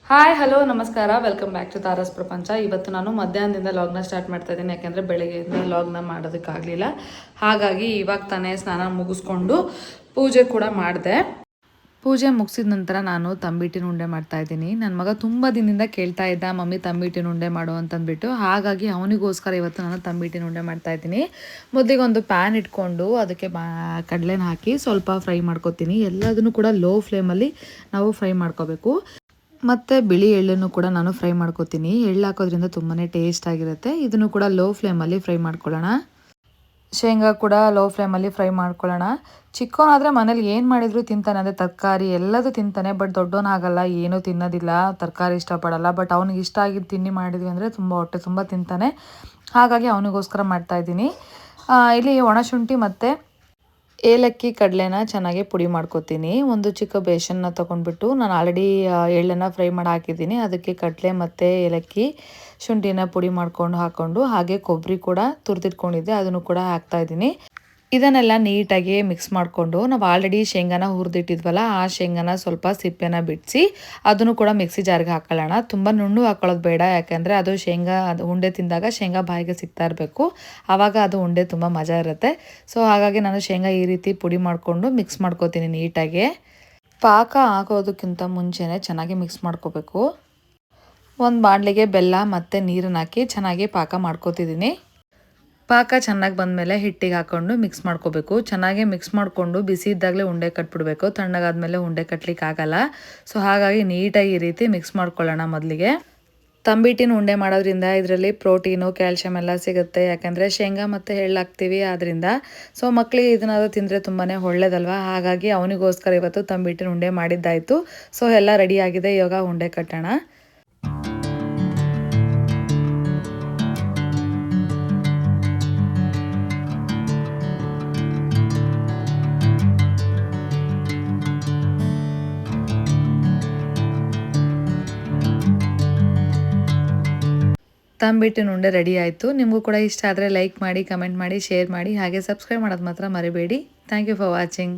Hi hello ನಮಸ್ಕಾರ, welcome back to ತಾರಸ್ ಪ್ರಪಂಚ. ಇವತ್ತು ನಾನು ಮಧ್ಯಾಹ್ನದಿಂದ ಲಾಗ್ನ ಸ್ಟಾರ್ಟ್ ಮಾಡ್ತಾ ಇದ್ದೀನಿ, ಯಾಕೆಂದರೆ ಬೆಳಗ್ಗೆಯಿಂದ ಲಾಗ್ನ ಮಾಡೋದಕ್ಕಾಗಲಿಲ್ಲ. ಹಾಗಾಗಿ ಇವಾಗ ತಾನೇ ಸ್ನಾನ ಮುಗಿಸ್ಕೊಂಡು ಪೂಜೆ ಕೂಡ ಮಾಡಿದೆ. ಪೂಜೆ ಮುಗಿಸಿದ ನಂತರ ನಾನು ತಂಬಿಟ್ಟಿನ ಉಂಡೆ ಮಾಡ್ತಾ ಇದ್ದೀನಿ. ನನ್ನ ಮಗ ತುಂಬ ದಿನದಿಂದ ಕೇಳ್ತಾ ಇದ್ದ, ಮಮ್ಮಿ ತಂಬಿಟ್ಟಿನ ಉಂಡೆ ಮಾಡು ಅಂತಂದ್ಬಿಟ್ಟು. ಹಾಗಾಗಿ ಅವನಿಗೋಸ್ಕರ ಇವತ್ತು ನಾನು ತಂಬಿಟ್ಟಿನ ಉಂಡೆ ಮಾಡ್ತಾ ಇದ್ದೀನಿ. ಮೊದಲಿಗೆ ಒಂದು ಪ್ಯಾನ್ ಇಟ್ಕೊಂಡು ಅದಕ್ಕೆ ಕಡಲೆನ ಹಾಕಿ ಸ್ವಲ್ಪ ಫ್ರೈ ಮಾಡ್ಕೊತೀನಿ. ಎಲ್ಲದನ್ನು ಕೂಡ ಲೋ ಫ್ಲೇಮಲ್ಲಿ ನಾವು ಫ್ರೈ ಮಾಡ್ಕೋಬೇಕು. ಮತ್ತು ಬಿಳಿ ಎಳ್ಳನ್ನು ಕೂಡ ನಾನು ಫ್ರೈ ಮಾಡ್ಕೋತೀನಿ. ಎಳ್ಳು ಹಾಕೋದ್ರಿಂದ ತುಂಬಾ ಟೇಸ್ಟ್ ಆಗಿರುತ್ತೆ. ಇದನ್ನು ಕೂಡ ಲೋ ಫ್ಲೇಮಲ್ಲಿ ಫ್ರೈ ಮಾಡ್ಕೊಳ್ಳೋಣ. ಶೇಂಗಾ ಕೂಡ ಲೋ ಫ್ಲೇಮಲ್ಲಿ ಫ್ರೈ ಮಾಡ್ಕೊಳ್ಳೋಣ. ಚಿಕ್ಕವನಾದರೆ ಮನೇಲಿ ಏನು ಮಾಡಿದರೂ ತಿಂತಾನೆ, ಅಂದರೆ ತರಕಾರಿ ಎಲ್ಲದೂ ತಿಂತಾನೆ. ಬಟ್ ದೊಡ್ಡವನಾಗಲ್ಲ, ಏನೂ ತಿನ್ನೋದಿಲ್ಲ, ತರಕಾರಿ ಇಷ್ಟಪಡಲ್ಲ. ಬಟ್ ಅವ್ನಿಗೆ ಇಷ್ಟ ಆಗಿದ್ದು ತಿಂಡಿ ಮಾಡಿದ್ವಿ ಅಂದರೆ ಹೊಟ್ಟೆ ತುಂಬ ತಿಂತಾನೆ. ಹಾಗಾಗಿ ಅವನಿಗೋಸ್ಕರ ಮಾಡ್ತಾಯಿದ್ದೀನಿ. ಇಲ್ಲಿ ಒಣಶುಂಠಿ ಮತ್ತು ಏಲಕ್ಕಿ ಕಡಲೆನ ಚೆನ್ನಾಗಿ ಪುಡಿ ಮಾಡ್ಕೊತೀನಿ. ಒಂದು ಚಿಕ್ಕ ಬೇಸನ್ನ ತೊಗೊಂಡ್ಬಿಟ್ಟು ನಾನು ಆಲ್ರೆಡಿ ಎಳ್ಳನ್ನು ಫ್ರೈ ಮಾಡಿ ಹಾಕಿದ್ದೀನಿ. ಅದಕ್ಕೆ ಕಡಲೆ ಮತ್ತು ಏಲಕ್ಕಿ ಶುಂಠಿನ ಪುಡಿ ಹಾಕ್ಕೊಂಡು ಹಾಗೆ ಕೊಬ್ಬರಿ ಕೂಡ ತುರಿದಿಟ್ಕೊಂಡಿದ್ದೆ, ಅದನ್ನು ಕೂಡ ಹಾಕ್ತಾಯಿದ್ದೀನಿ. ಇದನ್ನೆಲ್ಲ ನೀಟಾಗಿ ಮಿಕ್ಸ್ ಮಾಡಿಕೊಂಡು ನಾವು ಆಲ್ರೆಡಿ ಶೇಂಗಾನ ಹುರಿದಿಟ್ಟಿದ್ವಲ್ಲ, ಆ ಶೇಂಗಾನ ಸ್ವಲ್ಪ ಸಿಪ್ಪೆನ ಬಿಡಿಸಿ ಅದನ್ನು ಕೂಡ ಮಿಕ್ಸಿ ಜಾರ್ಗೆ ಹಾಕೊಳ್ಳೋಣ. ತುಂಬ ನುಣ್ಣು ಹಾಕೊಳ್ಳೋದು ಬೇಡ, ಯಾಕೆಂದರೆ ಅದು ಉಂಡೆ ತಿಂದಾಗ ಶೇಂಗಾ ಬಾಯಿಗೆ ಸಿಗ್ತಾ ಇರಬೇಕು. ಆವಾಗ ಅದು ಉಂಡೆ ತುಂಬ ಮಜಾ ಇರುತ್ತೆ. ಸೊ ಹಾಗಾಗಿ ನಾನು ಶೇಂಗಾ ಈ ರೀತಿ ಪುಡಿ ಮಾಡಿಕೊಂಡು ಮಿಕ್ಸ್ ಮಾಡ್ಕೋತೀನಿ ನೀಟಾಗಿ. ಪಾಕ ಹಾಕೋದಕ್ಕಿಂತ ಮುಂಚೆನೇ ಚೆನ್ನಾಗಿ ಮಿಕ್ಸ್ ಮಾಡ್ಕೋಬೇಕು. ಒಂದು ಬಾಣಲಿಗೆ ಬೆಲ್ಲ ಮತ್ತು ನೀರನ್ನು ಹಾಕಿ ಚೆನ್ನಾಗಿ ಪಾಕ ಮಾಡ್ಕೋತಿದ್ದೀನಿ. ಪಾಕ ಚೆನ್ನಾಗಿ ಬಂದಮೇಲೆ ಹಿಟ್ಟಿಗೆ ಹಾಕ್ಕೊಂಡು ಮಿಕ್ಸ್ ಮಾಡ್ಕೋಬೇಕು. ಚೆನ್ನಾಗಿ ಮಿಕ್ಸ್ ಮಾಡಿಕೊಂಡು ಬಿಸಿ ಇದ್ದಾಗಲೇ ಉಂಡೆ ಕಟ್ಬಿಡಬೇಕು. ತಣ್ಣಗಾದ್ಮೇಲೆ ಉಂಡೆ ಕಟ್ಟಲಿಕ್ಕೆ ಆಗಲ್ಲ. ಸೊ ಹಾಗಾಗಿ ನೀಟಾಗಿ ಈ ರೀತಿ ಮಿಕ್ಸ್ ಮಾಡ್ಕೊಳ್ಳೋಣ. ಮೊದಲಿಗೆ ತಂಬಿಟ್ಟಿನ ಉಂಡೆ ಮಾಡೋದ್ರಿಂದ ಇದರಲ್ಲಿ ಪ್ರೋಟೀನು, ಕ್ಯಾಲ್ಶಿಯಂ ಎಲ್ಲ ಸಿಗುತ್ತೆ. ಯಾಕಂದರೆ ಶೇಂಗಾ ಮತ್ತು ಎಳ್ಳು ಹಾಕ್ತೀವಿ ಆದ್ದರಿಂದ. ಸೊ ಮಕ್ಕಳಿಗೆ ಇದನ್ನಾದರೂ ತಿಂದರೆ ತುಂಬಾ ಒಳ್ಳೆಯದಲ್ವ. ಹಾಗಾಗಿ ಅವನಿಗೋಸ್ಕರ ಇವತ್ತು ತಂಬಿಟ್ಟಿನ ಉಂಡೆ ಮಾಡಿದ್ದಾಯಿತು. ಸೊ ಎಲ್ಲ ರೆಡಿಯಾಗಿದೆ, ಇವಾಗ ಉಂಡೆ ಕಟ್ಟೋಣ. ತಂಬಿಟ್ಟಿನ ಉಂಡೆ ರೆಡಿ ಆಯಿತು. ನಿಮಗೂ ಕೂಡ ಇಷ್ಟ ಆದರೆ ಲೈಕ್ ಮಾಡಿ, ಕಮೆಂಟ್ ಮಾಡಿ, ಶೇರ್ ಮಾಡಿ, ಹಾಗೆ ಸಬ್ಸ್ಕ್ರೈಬ್ ಮಾಡೋದು ಮಾತ್ರ ಮರಿಬೇಡಿ. Thank you for watching.